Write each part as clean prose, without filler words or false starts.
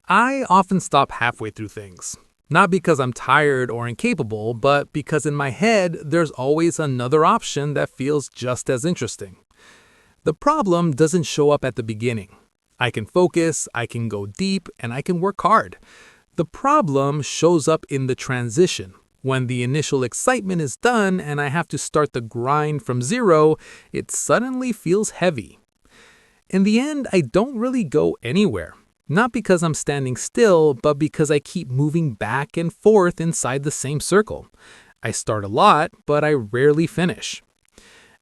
I often stop halfway through things. Not because I'm tired or incapable, but because in my head, there's always another option that feels just as interesting. The problem doesn't show up at the beginning. I can focus, I can go deep, and I can work hard. The problem shows up in the transition. When the initial excitement is done and I have to start the grind from zero, it suddenly feels heavy. In the end, I don't really go anywhere. Not because I'm standing still, but because I keep moving back and forth inside the same circle. I start a lot, but I rarely finish.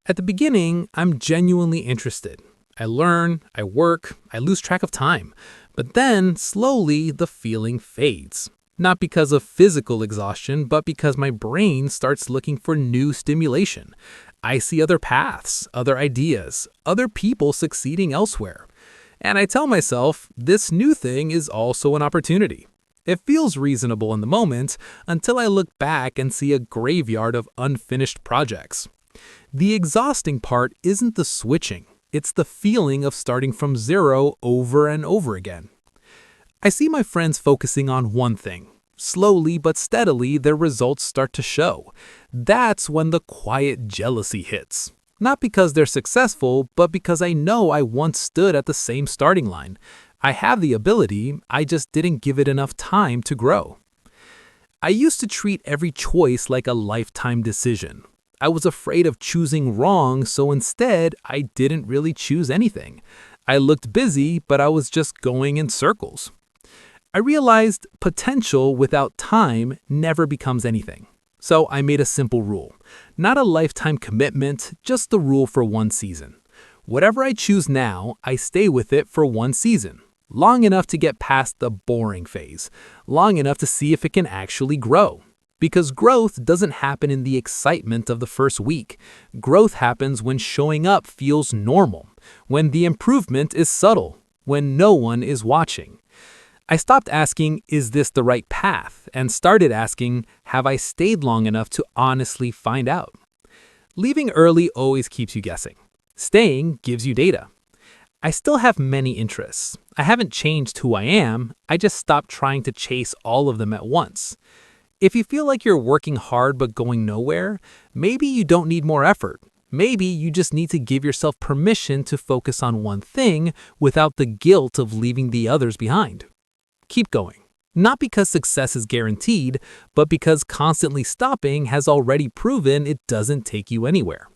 At the beginning, I'm genuinely interested. I learn, I work, I lose track of time. But then, slowly, the feeling fades. Not because of physical exhaustion, but because my brain starts looking for new stimulation. I see other paths, other ideas, other people succeeding elsewhere. And I tell myself, this new thing is also an opportunity. It feels reasonable in the moment until I look back and see a graveyard of unfinished projects. The exhausting part isn't the switching, it's the feeling of starting from zero over and over again. I see my friends focusing on one thing. Slowly but steadily, their results start to show. That's when the quiet jealousy hits. Not because they're successful, but because I know I once stood at the same starting line. I have the ability, I just didn't give it enough time to grow. I used to treat every choice like a lifetime decision. I was afraid of choosing wrong, so instead, I didn't really choose anything. I looked busy, but I was just going in circles. I realized potential without time never becomes anything. So I made a simple rule. Not a lifetime commitment, just the rule for one season. Whatever I choose now, I stay with it for one season. Long enough to get past the boring phase. Long enough to see if it can actually grow. Because growth doesn't happen in the excitement of the first week. Growth happens when showing up feels normal. When the improvement is subtle. When no one is watching. I stopped asking, is this the right path? And started asking, have I stayed long enough to honestly find out? Leaving early always keeps you guessing. Staying gives you data. I still have many interests. I haven't changed who I am, I just stopped trying to chase all of them at once. If you feel like you're working hard but going nowhere, maybe you don't need more effort. Maybe you just need to give yourself permission to focus on one thing without the guilt of leaving the others behind. Keep going. Not because success is guaranteed, but because constantly stopping has already proven it doesn't take you anywhere.